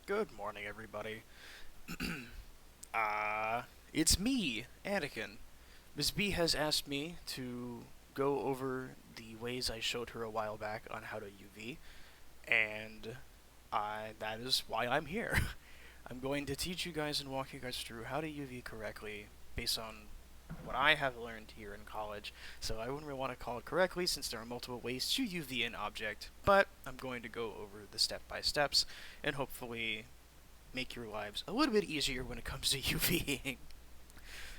Good morning, everybody. uh, it's me, Anakin. Ms. B has asked me to go over the ways I showed her a while back on how to UV, and that is why I'm here. I'm going to teach you guys and walk you guys through how to UV correctly based on what I have learned here in college. So I wouldn't really want to call it correctly since there are multiple ways to UV an object, but I'm going to go over the step-by-steps and hopefully make your lives a little bit easier when it comes to UVing.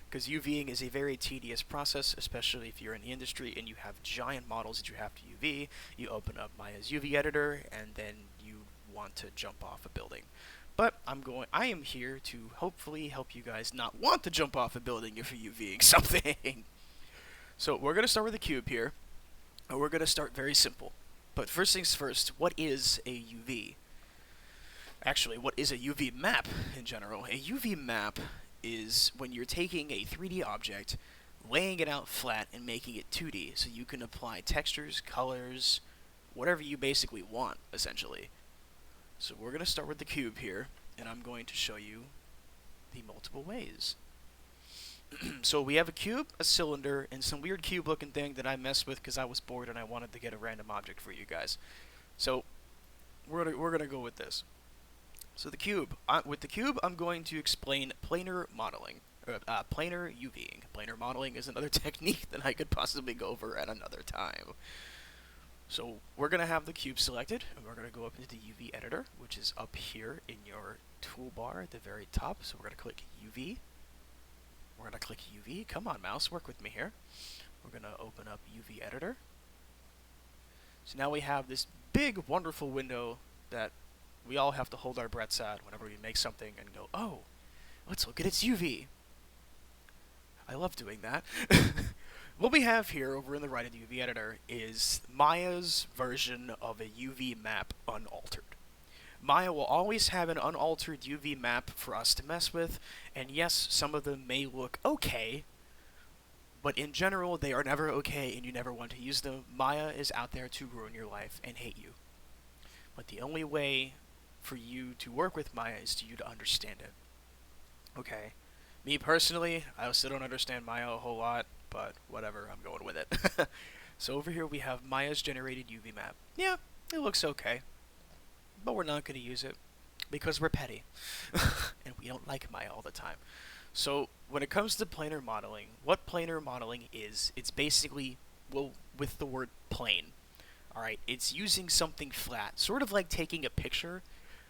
Because UVing is a very tedious process, especially if you're in the industry and you have giant models that you have to UV. You open up Maya's UV editor and then you want to jump off a building. But I am here to hopefully help you guys not want to jump off a building if you're UVing something. So we're going to start with a cube here, and we're going to start very simple. But first things first, what is a UV? Actually, what is a UV map in general? A UV map is when you're taking a 3D object, laying it out flat, and making it 2D, so you can apply textures, colors, whatever you basically want, essentially. So we're going to start with the cube here, and I'm going to show you the multiple ways. So we have a cube, a cylinder, and some weird cube-looking thing that I messed with because I was bored and I wanted to get a random object for you guys. So we're gonna go with this. So the cube. With the cube, I'm going to explain planar modeling. Planar UVing. Planar modeling is another technique that I could possibly go over at another time. So we're going to have the cube selected, and we're going to go up into the UV editor, which is up here in your toolbar at the very top. So we're going to click UV. We're going to click UV. Come on, mouse, work with me here. We're going to open up UV editor. So now we have this big, wonderful window that we all have to hold our breaths at whenever we make something and go, oh, let's look at its UV. I love doing that. What we have here over in the right of the UV editor is Maya's version of a UV map unaltered. Maya will always have an unaltered UV map for us to mess with, and yes, some of them may look okay, but in general, they are never okay and you never want to use them. Maya is out there to ruin your life and hate you. But the only way for you to work with Maya is to you to understand it. Okay. Me personally, I still don't understand Maya a whole lot, but whatever, I'm going with it. So over here we have Maya's generated UV map. Yeah, it looks okay, but we're not going to use it because we're petty and we don't like Maya all the time. So when it comes to planar modeling, what planar modeling is, it's basically, well, with the word plane. Alright, it's using something flat, sort of like taking a picture.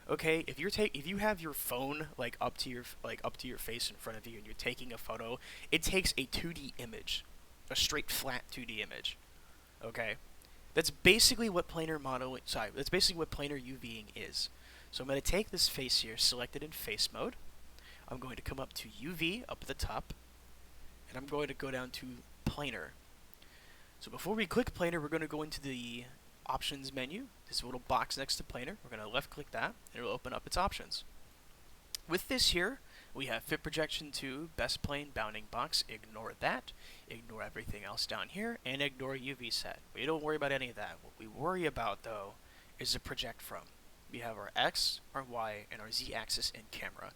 Okay, if you have your phone up to your face in front of you and you're taking a photo, it takes a 2D image, a straight flat 2D image. Okay, that's basically what planar modeling. Sorry, that's basically what planar UVing is. So I'm going to take this face here, select it in face mode. I'm going to come up to UV up at the top, and I'm going to go down to planar. So before we click planar, we're going to go into the options menu, this little box next to planar. We're going to left click that, and it'll open up its options. With this here, we have fit projection to best plane bounding box. Ignore that. Ignore everything else down here, and ignore UV set. We don't worry about any of that. What we worry about, though, is the project from. We have our X, our Y, and our Z axis in camera.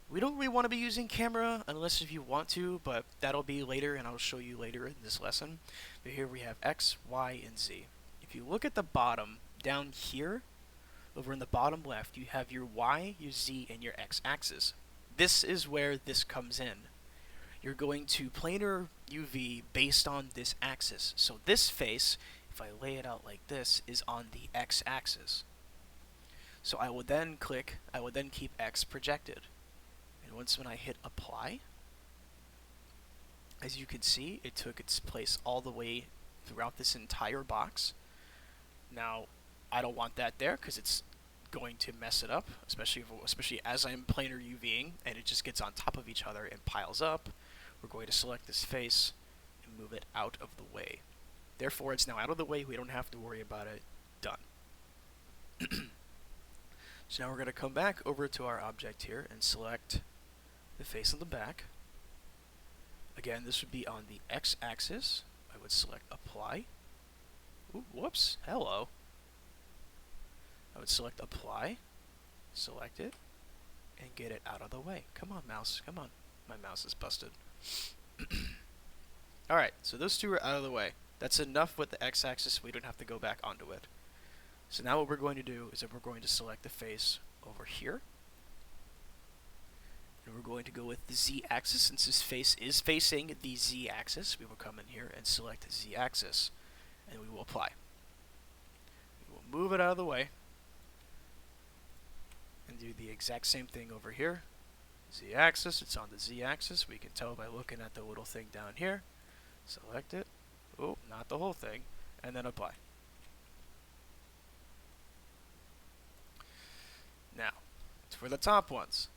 We don't really want to be using camera unless if you want to, but that'll be later, and I'll show you later in this lesson. But here we have X, Y, and Z. If you look at the bottom, down here, over in the bottom left, you have your Y, your Z, and your X axis. This is where this comes in. You're going to planar UV based on this axis. So this face, if I lay it out like this, is on the X axis. So I will then keep X projected. And when I hit apply, as you can see, it took its place all the way throughout this entire box. Now, I don't want that there because it's going to mess it up, especially as I'm planar UVing and it just gets on top of each other and piles up. We're going to select this face and move it out of the way. Therefore, it's now out of the way. We don't have to worry about it. Done. So now we're going to come back over to our object here and select the face on the back. Again, this would be on the X-axis. I would select apply. Ooh, whoops, hello. I would select apply, select it, and get it out of the way. Come on, mouse. Come on. My mouse is busted. Alright, so those two are out of the way. That's enough with the x-axis, we don't have to go back onto it. So now what we're going to do is that we're going to select the face over here. And we're going to go with the z-axis. Since this face is facing the z-axis, we will come in here and select the z-axis. And we will apply. We will move it out of the way. And do the exact same thing over here. Z-axis, it's on the z-axis. We can tell by looking at the little thing down here. Select it. Oh, not the whole thing. And then apply. Now, for the top ones.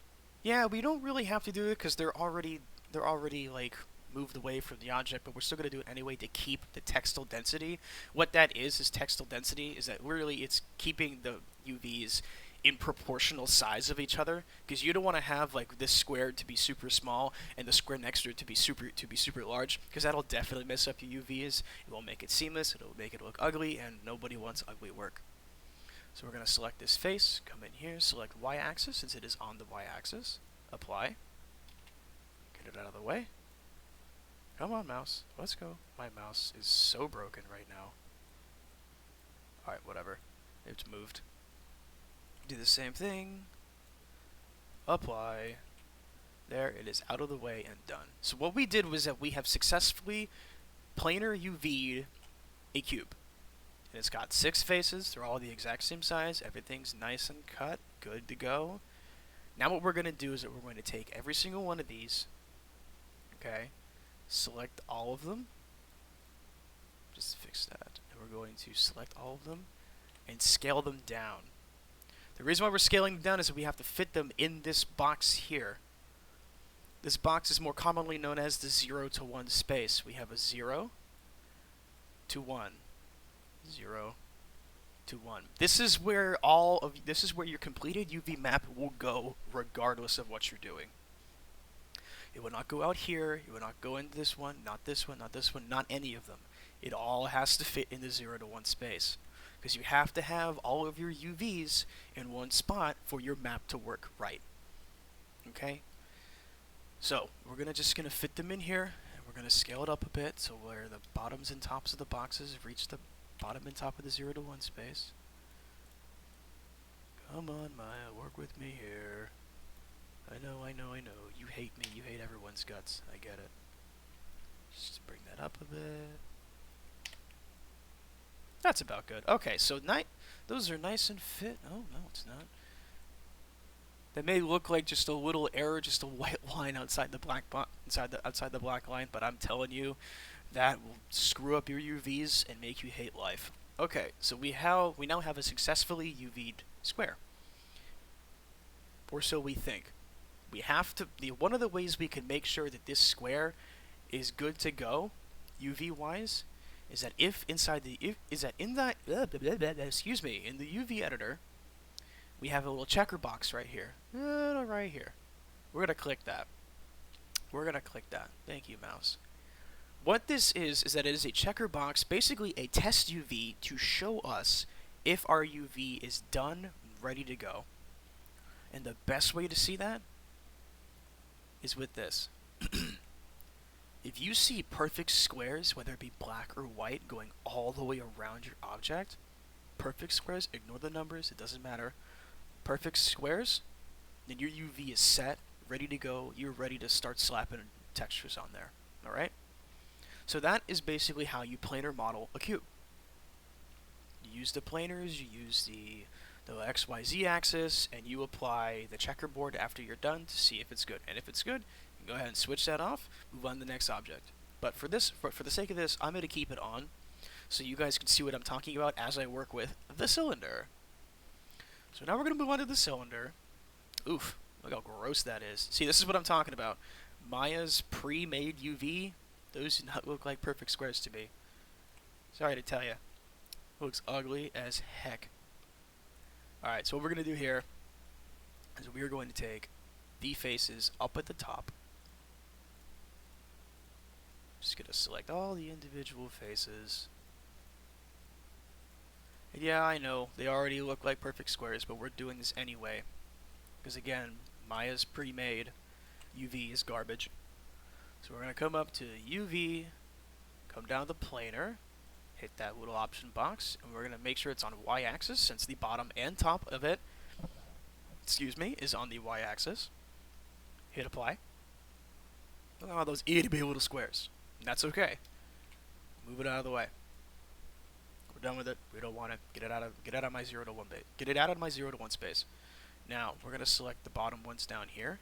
Yeah, we don't really have to do it because they're already like moved away from the object, but we're still going to do it anyway to keep the textile density. What that is textile density is that really it's keeping the UVs in proportional size of each other, because you don't want to have like this square to be super small and the square next to it to be super large, because that'll definitely mess up your UVs. It won't make it seamless, it'll make it look ugly, and nobody wants ugly work. So we're going to select this face, come in here, select y-axis since it is on the y-axis, apply, get it out of the way. Come on, mouse, let's go. My mouse is so broken right now. Alright, whatever, it's moved. Do the same thing, apply, there, it is out of the way and done. So what we did was that we have successfully planar UV'd a cube. And it's got 6 faces, they're all the exact same size, everything's nice and cut, good to go. Now what we're going to do is that we're going to take every single one of these, okay, select all of them, just fix that, and we're going to select all of them and scale them down. The reason why we're scaling them down is that we have to fit them in this box here. This box is more commonly known as the 0 to 1 space. We have a 0 to 1. 0 to 1. This is where your completed UV map will go regardless of what you're doing. It will not go out here, it will not go into this one, not this one, not this one, not any of them. It all has to fit in the 0 to 1 space, because you have to have all of your UVs in one spot for your map to work right. Okay? So, we're just gonna fit them in here, and we're gonna scale it up a bit so where the bottoms and tops of the boxes reach the bottom and top of the 0 to 1 space. Come on, Maya, work with me here. I know. You hate me. You hate everyone's guts. I get it. Just bring that up a bit. That's about good. Okay, so those are nice and fit. Oh, no, it's not. That may look like just a little error, just a white line outside the black outside the black line, but I'm telling you, that will screw up your UVs and make you hate life. Okay, so we now have a successfully UV'd square. Or so we think. We have to. One of the ways we can make sure that this square is good to go, UV wise, is that in the UV editor, we have a little checker box right here. Right here. We're gonna click that. Thank you, mouse. What this is that it is a checker box, basically a test UV to show us if our UV is done, ready to go. And the best way to see that is with this. If you see perfect squares, whether it be black or white, going all the way around your object, perfect squares, ignore the numbers, it doesn't matter. Perfect squares, then your UV is set, ready to go, you're ready to start slapping textures on there. Alright? So that is basically how you planar model a cube. You use the planars, you use the XYZ axis, and you apply the checkerboard after you're done to see if it's good. And if it's good, you can go ahead and switch that off, move on to the next object. But for the sake of this, I'm going to keep it on so you guys can see what I'm talking about as I work with the cylinder. So now we're going to move on to the cylinder. Oof, look how gross that is. See, this is what I'm talking about. Maya's pre-made UV, those do not look like perfect squares to me. Sorry to tell you. Looks ugly as heck. Alright, so what we're going to do here is we're going to take the faces up at the top. Just going to select all the individual faces. And yeah, I know, they already look like perfect squares, but we're doing this anyway. because again, Maya's pre-made, UV is garbage. So we're going to come up to UV, come down the planar, hit that little option box, and we're going to make sure it's on y-axis since the bottom and top of it, is on the y-axis. Hit apply. Look at all those itty bitty little squares. And that's okay. Move it out of the way. We're done with it. We don't want it. Get it out of my 0 to 1 base. Get it out of my 0 to 1 space. Now we're gonna select the bottom ones down here.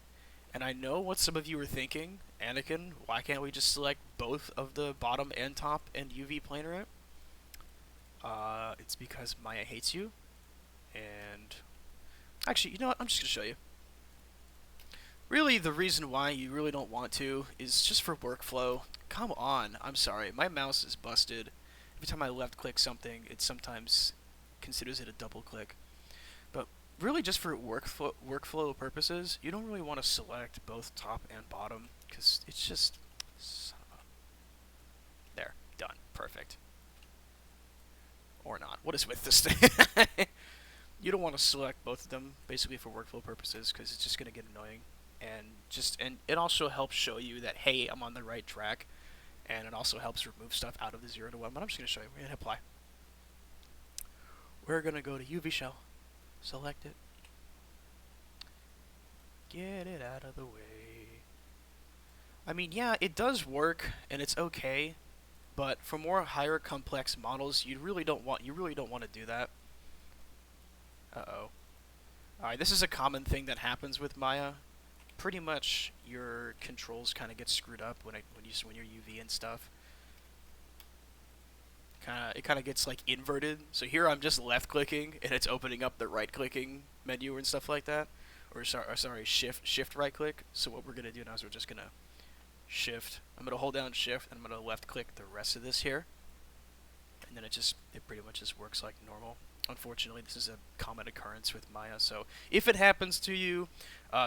And I know what some of you are thinking, Anakin, why can't we just select both of the bottom and top and UV planar it? It's because Maya hates you. And actually, you know what? I'm just gonna show you. Really, the reason why you really don't want to is just for workflow. Come on, I'm sorry, my mouse is busted. Every time I left click something, it sometimes considers it a double click. But really just for workflow purposes, you don't really want to select both top and bottom, because it's just... There, done, perfect. Or not, what is with this thing? You don't want to select both of them, basically for workflow purposes, because it's just going to get annoying. And it also helps show you that, hey, I'm on the right track, and it also helps remove stuff out of the 0 to 1. But I'm just going to show you. We're going to hit apply. We're going to go to UV shell, select it, get it out of the way. I mean, yeah, it does work and it's okay, but for more higher complex models, you really don't want to do that. Uh-oh. Alright, this is a common thing that happens with Maya. Pretty much your controls kind of get screwed up when you're UV and stuff. It kind of gets like inverted. So here I'm just left clicking and it's opening up the right clicking menu and stuff like that. Or sorry, shift right click. So what we're gonna do now is we're just gonna shift. I'm gonna hold down shift and I'm gonna left click the rest of this here. And then it pretty much just works like normal. Unfortunately, this is a common occurrence with Maya, so if it happens to you,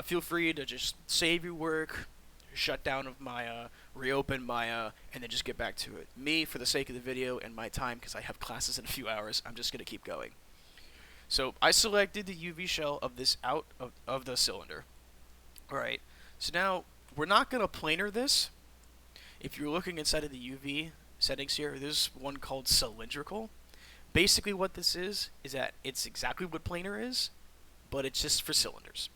feel free to just save your work, shut down of Maya, reopen Maya, and then just get back to it. Me, for the sake of the video and my time, because I have classes in a few hours, I'm just going to keep going. So I selected the UV shell of this out of the cylinder. Alright, so now we're not going to planar this. If you're looking inside of the UV settings here, there's one called cylindrical. Basically what this is that it's exactly what planar is, but it's just for cylinders.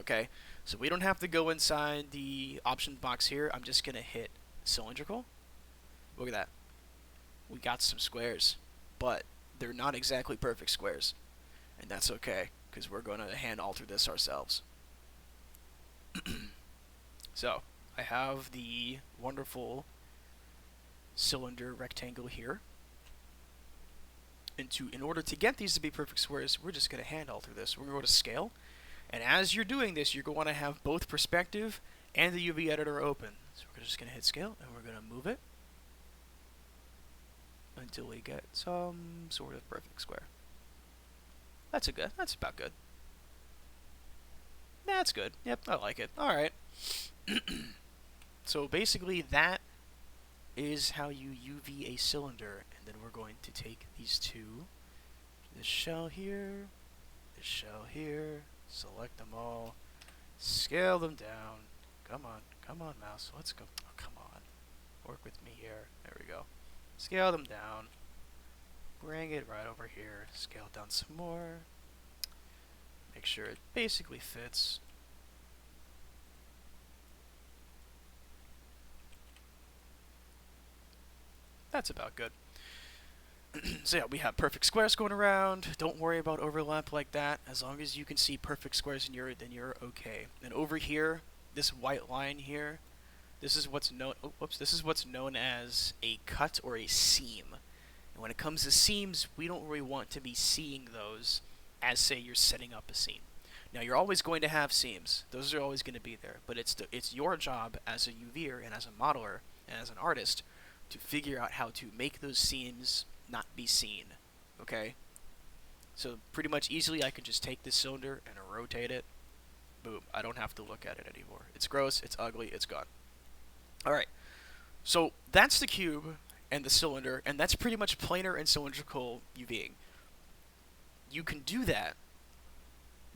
Okay? So we don't have to go inside the option box here. I'm just going to hit cylindrical. Look at that. We got some squares, but they're not exactly perfect squares. And that's okay, because we're going to hand alter this ourselves. So, I have the wonderful cylinder rectangle here. In order to get these to be perfect squares, we're just going to hand alter this. We're going to go to scale, and as you're doing this, you're going to have both perspective and the UV editor open. So we're just going to hit scale, and we're going to move it until we get some sort of perfect square. That's about good. That's good. Yep, I like it. All right. So basically, that is how you UV a cylinder, and then we're going to take these two, this shell here, select them all, scale them down. Come on, mouse, let's go. Oh, come on, work with me here. There we go. Scale them down, bring it right over here, scale it down some more, make sure it basically fits. That's about good. So yeah, we have perfect squares going around. Don't worry about overlap like that. As long as you can see perfect squares in your, then you're okay. And over here, this white line here, this is what's known. Oh, whoops! This is what's known as a cut or a seam. And when it comes to seams, we don't really want to be seeing those as, say, you're setting up a seam. Now, you're always going to have seams. Those are always going to be there. But it's your job as a UVer and as a modeler and as an artist to figure out how to make those seams not be seen, okay? So pretty much easily I can just take this cylinder and rotate it. Boom, I don't have to look at it anymore. It's gross, it's ugly, it's gone. Alright, so that's the cube and the cylinder, and that's pretty much planar and cylindrical UVing. You can do that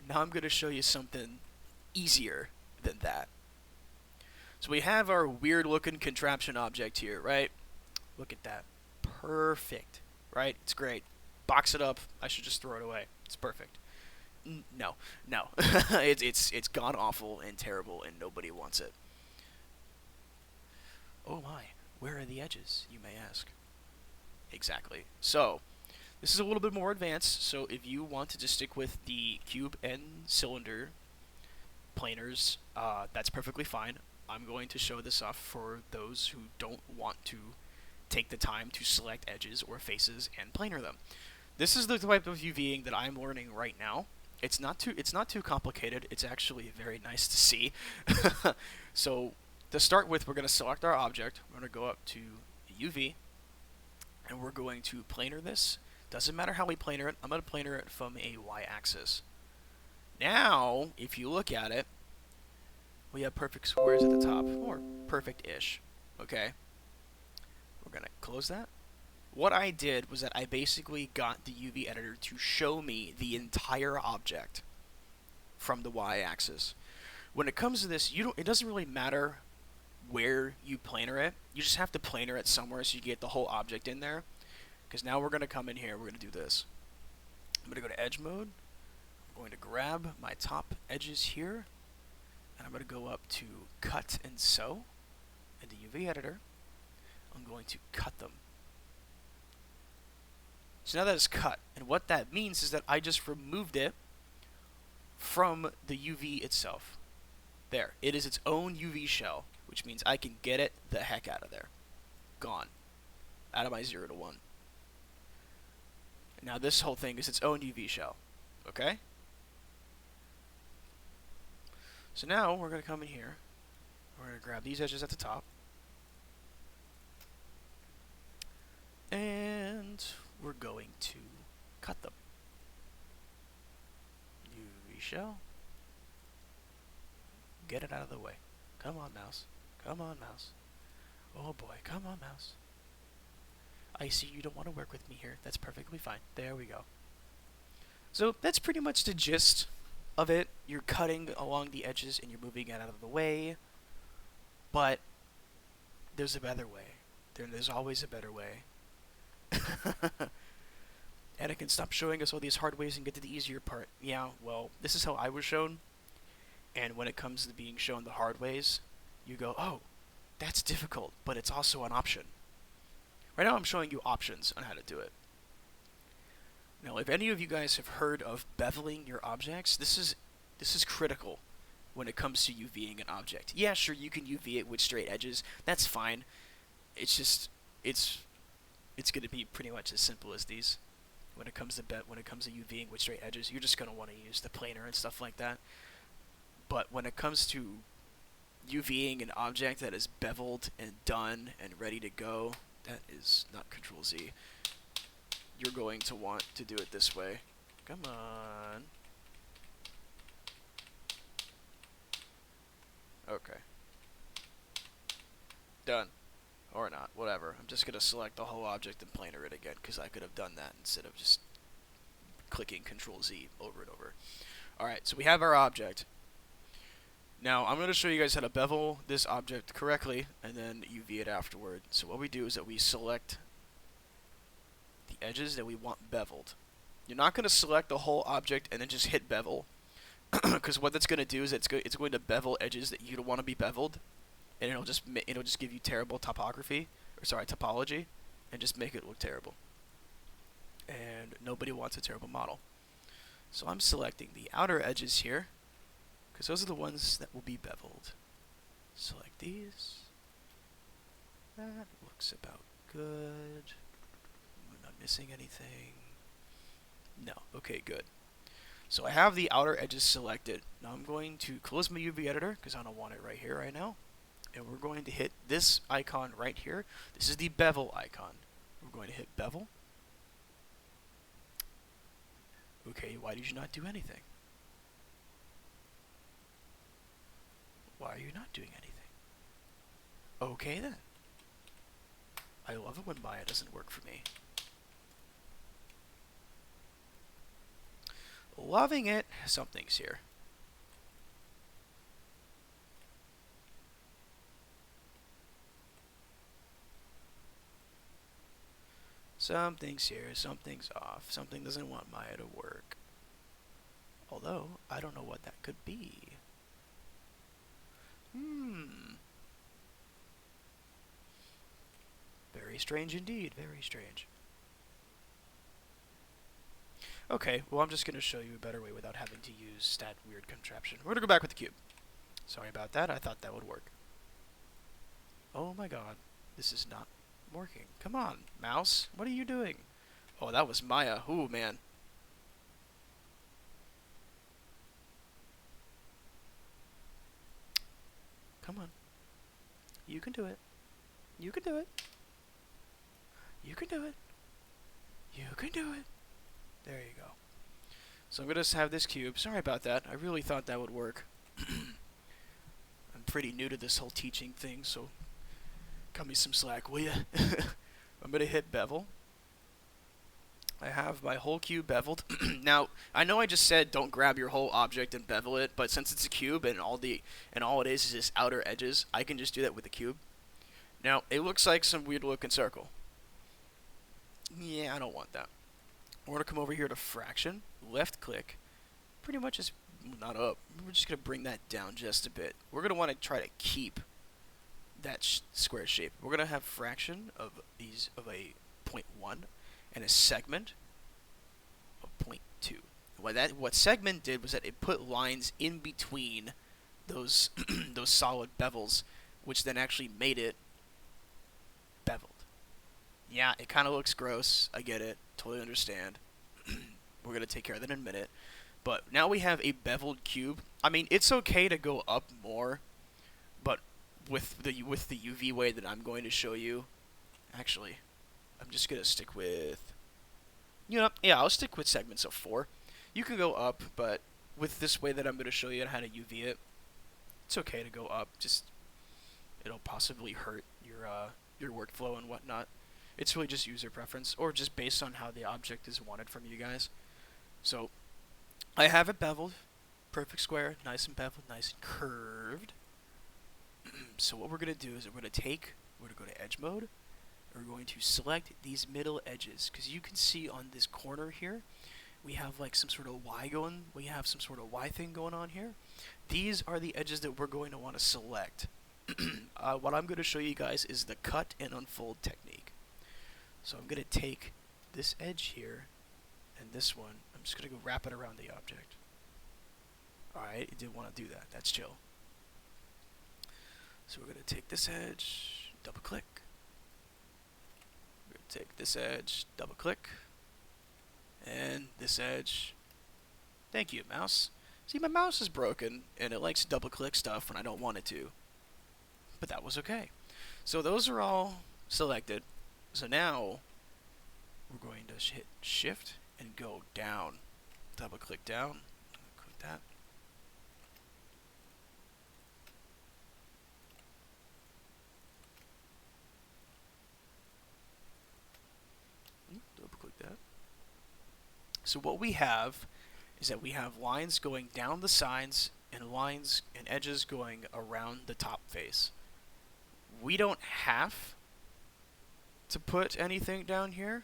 Now I'm going to show you something easier than that. So we have our weird looking contraption object here, right? Look at that. Perfect, right? It's great. Box it up. I should just throw it away. It's perfect. No, no. It's gone awful and terrible, and nobody wants it. Oh my, where are the edges, you may ask? Exactly. So, this is a little bit more advanced, so if you want to just stick with the cube and cylinder planers, that's perfectly fine. I'm going to show this off for those who don't want to take the time to select edges or faces and planar them. This is the type of UVing that I'm learning right now. It's not too complicated. It's actually very nice to see. So to start with, we're going to select our object. We're going to go up to UV, and we're going to planar this. Doesn't matter how we planar it. I'm going to planar it from a y-axis. Now, if you look at it, we have perfect squares at the top, or perfect-ish. Okay? We're going to close that. What I did was that I basically got the UV editor to show me the entire object from the y-axis. When it comes to this, it doesn't really matter where you planar it. You just have to planar it somewhere so you get the whole object in there. Because now we're going to come in here, we're going to do this. I'm going to go to edge mode. I'm going to grab my top edges here, and I'm going to go up to cut and sew in the UV editor. I'm going to cut them. So now that it's cut, and what that means is that I just removed it from the UV itself. There, it is its own UV shell, which means I can get it the heck out of there. Gone. Out of my 0 to 1. Now this whole thing is its own UV shell. Okay? So now we're going to come in here. We're going to grab these edges at the top. And we're going to cut them. UV shell. Get it out of the way. Come on, mouse. Come on, mouse. Oh boy, come on, mouse. I see you don't want to work with me here. That's perfectly fine. There we go. So that's pretty much the gist of it. You're cutting along the edges and you're moving it out of the way. But there's a better way. There's always a better way. Anakin, stop showing us all these hard ways and get to the easier part. Yeah, well, this is how I was shown. And when it comes to being shown the hard ways, you go, oh, that's difficult, but it's also an option. Right now I'm showing you options on how to do it. Now, if any of you guys have heard of beveling your objects, this is critical when it comes to UVing an object. Yeah, sure, you can UV it with straight edges. That's fine. It's just it's going to be pretty much as simple as these. When it comes to UVing with straight edges, you're just going to want to use the planar and stuff like that. But when it comes to UVing an object that is beveled and done and ready to go, that is not Control Z. You're going to want to do it this way. Come on. Okay. Done. Or not, whatever. I'm just going to select the whole object and planar it again, because I could have done that instead of just clicking Control Z over and over. Alright, so we have our object. Now, I'm going to show you guys how to bevel this object correctly, and then UV it afterward. So what we do is that we select the edges that we want beveled. You're not going to select the whole object and then just hit bevel, because what that's going to do is it's going to bevel edges that you don't want to be beveled, and it'll just give you terrible topology, and just make it look terrible. And nobody wants a terrible model. So I'm selecting the outer edges here, because those are the ones that will be beveled. Select these. That looks about good. We're not missing anything. No. Okay, good. So I have the outer edges selected. Now I'm going to close my UV editor, because I don't want it right here right now. And we're going to hit this icon right here. This is the bevel icon. We're going to hit bevel. Okay, why did you not do anything? Why are you not doing anything? Okay then. I love it when Maya doesn't work for me. Loving it. Something's here. Something's here. Something's off. Something doesn't want Maya to work. Although, I don't know what that could be. Very strange indeed. Very strange. Okay, well I'm just going to show you a better way without having to use stat weird contraption. We're going to go back with the cube. Sorry about that, I thought that would work. Oh my god, this is not working. Come on, mouse, what are you doing? Oh, that was Maya. Ooh, man. Come on. You can do it. You can do it. You can do it. You can do it. There you go. So I'm going to have this cube. Sorry about that. I really thought that would work. I'm pretty new to this whole teaching thing, so cut me some slack, will ya? I'm going to hit bevel. I have my whole cube beveled. Now, I know I just said don't grab your whole object and bevel it, but since it's a cube and all it is just outer edges, I can just do that with the cube. Now, it looks like some weird looking circle. Yeah, I don't want that. We're going to come over here to fraction, left click, pretty much just not up. We're just going to bring that down just a bit. We're going to want to try to keep that square shape. We're going to have fraction of a 0.1 and a segment of 0.2. What segment did was that it put lines in between those those solid bevels, which then actually made it beveled. Yeah, it kind of looks gross. I get it. Totally understand. We're going to take care of that in a minute. But now we have a beveled cube. I mean, it's okay to go up more, but with the UV way that I'm going to show you, actually, I'm just going to stick with, yeah, I'll stick with segments of 4. You can go up, but with this way that I'm going to show you how to UV it, it's okay to go up. Just, it'll possibly hurt your workflow and whatnot. It's really just user preference, or just based on how the object is wanted from you guys. So, I have it beveled, perfect square, nice and beveled, nice and curved. So what we're going to do is we're going to go to edge mode, and we're going to select these middle edges, because you can see on this corner here, we have like some sort of Y thing going on here. These are the edges that we're going to want to select. What I'm going to show you guys is the cut and unfold technique. So I'm going to take this edge here and this one. I'm just going to go wrap it around the object. Alright, it didn't want to do that. That's chill. So we're going to take this edge, double click. We're going to take this edge, double click. And this edge. Thank you, mouse. See, my mouse is broken and it likes to double click stuff when I don't want it to. But that was okay. So those are all selected. So now we're going to hit shift and go down. Double click down. Click that. Double click that. So what we have is that we have lines going down the sides and lines and edges going around the top face. We don't have to put anything down here,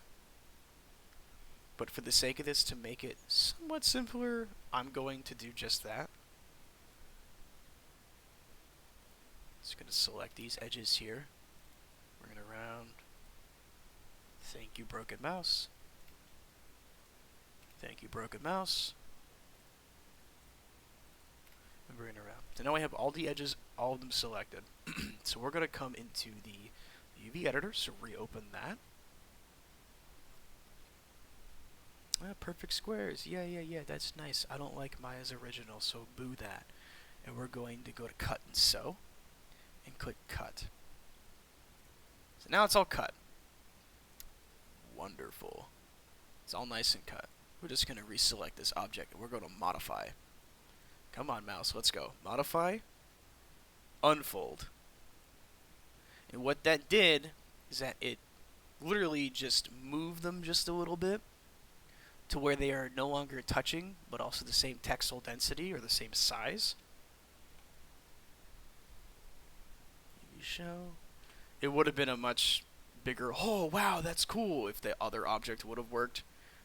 but for the sake of this, to make it somewhat simpler, I'm going to do just that. Just going to select these edges here, bring it around. Thank you, broken mouse. Thank you, broken mouse. And bring it around. So now I have all the edges, all of them selected. So we're going to come into the UV editor, so reopen that. Perfect squares. Yeah, that's nice. I don't like Maya's original, so boo that. And we're going to go to cut and sew, and click cut. So now it's all cut. Wonderful. It's all nice and cut. We're just going to reselect this object, and we're going to modify. Come on, mouse, let's go. Modify, unfold. And what that did is that it literally just moved them just a little bit. to where they are no longer touching, but also the same textile density or the same size. UV show. It would have been a much bigger, oh wow, that's cool, if the other object would have worked.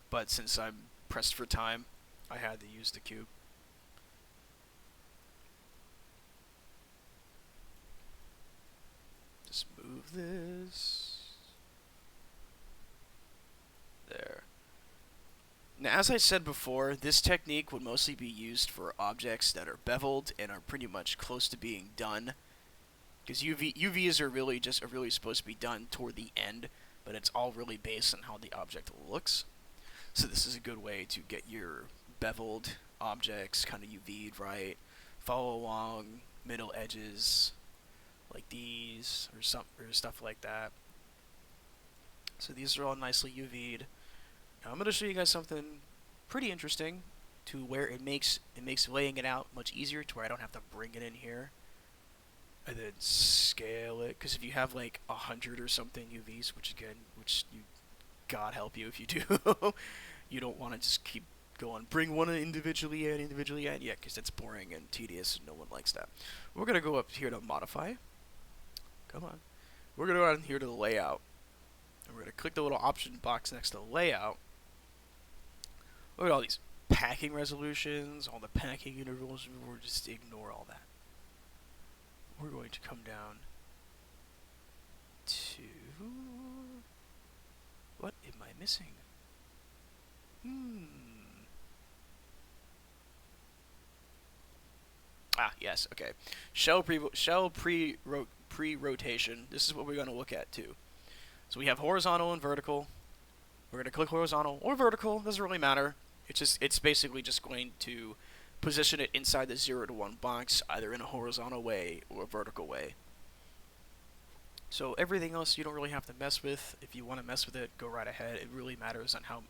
But since I'm pressed for time, I had to use the cube. Just move this. There. Now, as I said before, this technique would mostly be used for objects that are beveled and are pretty much close to being done. Because UVs are really supposed to be done toward the end, but it's all really based on how the object looks. So this is a good way to get your beveled objects kind of UV'd right. Follow along middle edges like these or stuff like that. So these are all nicely UV'd. Now I'm going to show you guys something pretty interesting to where it makes laying it out much easier, to where I don't have to bring it in here and then scale it. Because if you have like 100 or something UVs, which you, God help you if you do, you don't want to just keep going, bring one individually in, yeah, because that's boring and tedious and no one likes that. We're going to go up here to modify. Come on. We're going to go down here to the layout. And we're going to click the little option box next to the layout. Look at all these packing resolutions, all the packing intervals, and we'll just ignore all that. We're going to come down to... What am I missing? Ah, yes, okay. Shell pre-rotation. This is what we're going to look at too. So we have horizontal and vertical. We're going to click horizontal or vertical, doesn't really matter. It's basically just going to position it inside the 0 to 1 box, either in a horizontal way or a vertical way. So everything else you don't really have to mess with. If you want to mess with it, go right ahead. It really matters on how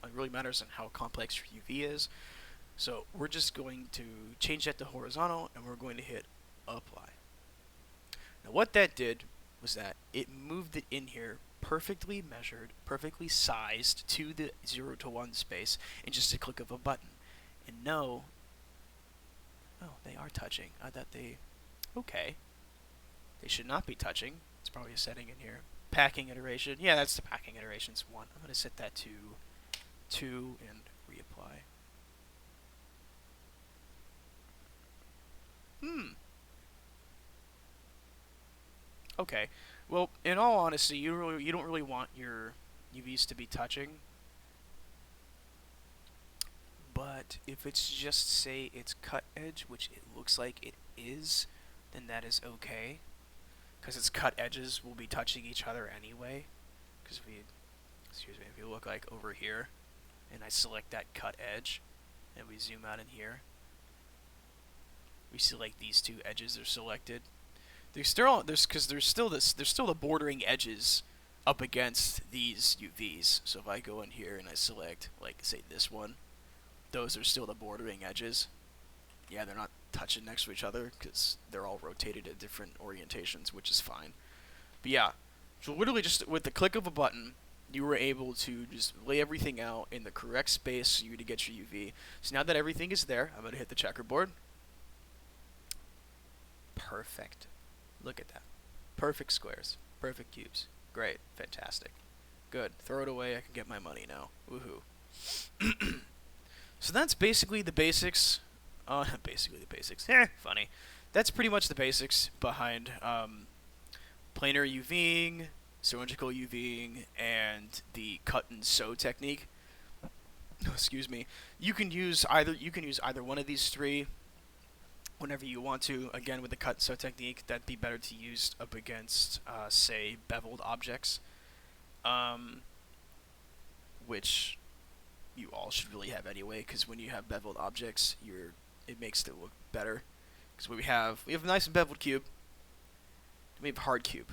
complex your UV is. So we're just going to change that to horizontal, and we're going to hit apply. Now what that did was that it moved it in here perfectly measured, perfectly sized to the 0 to 1 space in just a click of a button. And no, oh, they are touching. I thought they, okay. They should not be touching. It's probably a setting in here. Packing iteration. Yeah, that's the packing iterations 1. I'm going to set that to 2 and reapply. Okay. Well, in all honesty, you don't really want your UVs to be touching. But if it's just, say, it's cut edge, which it looks like it is, then that is okay. Because its cut edges will be touching each other anyway. Because if you look like over here, and I select that cut edge, and we zoom out in here, we see like these two edges are selected. There's still the bordering edges up against these UVs. So if I go in here and I select, like, say this one, those are still the bordering edges. Yeah, they're not touching next to each other because they're all rotated at different orientations, which is fine. But yeah, so literally just with the click of a button, you were able to just lay everything out in the correct space for you to get your UV. So now that everything is there, I'm going to hit the checkerboard. Perfect. Look at that. Perfect squares. Perfect cubes. Great. Fantastic. Good. Throw it away. I can get my money now. Woohoo. So that's basically the basics. Basically the basics. Funny. That's pretty much the basics behind planar UVing, cylindrical UVing, and the cut and sew technique. Excuse me. You can use either one of these three whenever you want to. Again, with the cut and sew technique, that'd be better to use up against, say, beveled objects, which you all should really have anyway, because when you have beveled objects, it makes it look better. Because we have a nice beveled cube. We have a hard cube.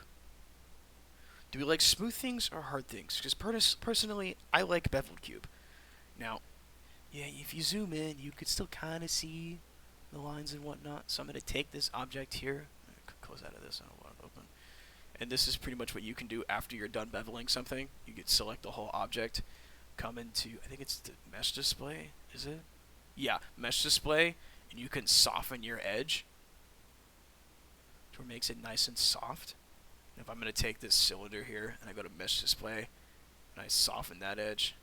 Do we like smooth things or hard things? Because personally, I like beveled cube. Now, yeah, if you zoom in, you could still kind of see the lines and whatnot. So I'm going to take this object here. I'm going to close out of this. I don't want it open. And this is pretty much what you can do after you're done beveling something. You can select the whole object, come into, I think it's the mesh display, is it? Yeah, mesh display, and you can soften your edge to where it makes it nice and soft. And if I'm going to take this cylinder here and I go to mesh display and I soften that edge,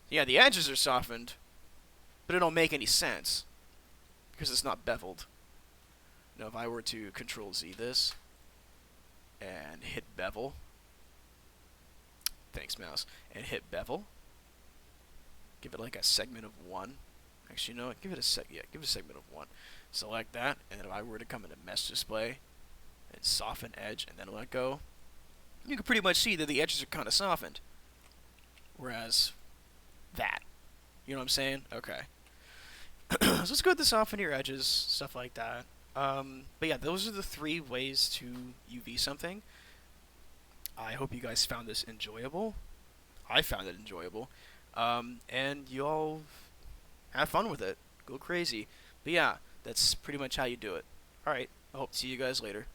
yeah, the edges are softened, but it don't make any sense because it's not beveled. Now, if I were to Control Z this and hit bevel, thanks mouse, and hit bevel, give it like a segment of 1. Actually, you know what? Give it a segment of 1. Select that, and if I were to come into mesh display and soften edge and then let go, you can pretty much see that the edges are kind of softened. Whereas that, you know what I'm saying? Okay. So let's go with the soften your edges, stuff like that. But yeah, those are the 3 ways to UV something. I hope you guys found this enjoyable. I found it enjoyable. And you all have fun with it. Go crazy. But yeah, that's pretty much how you do it. Alright, I hope to see you guys later.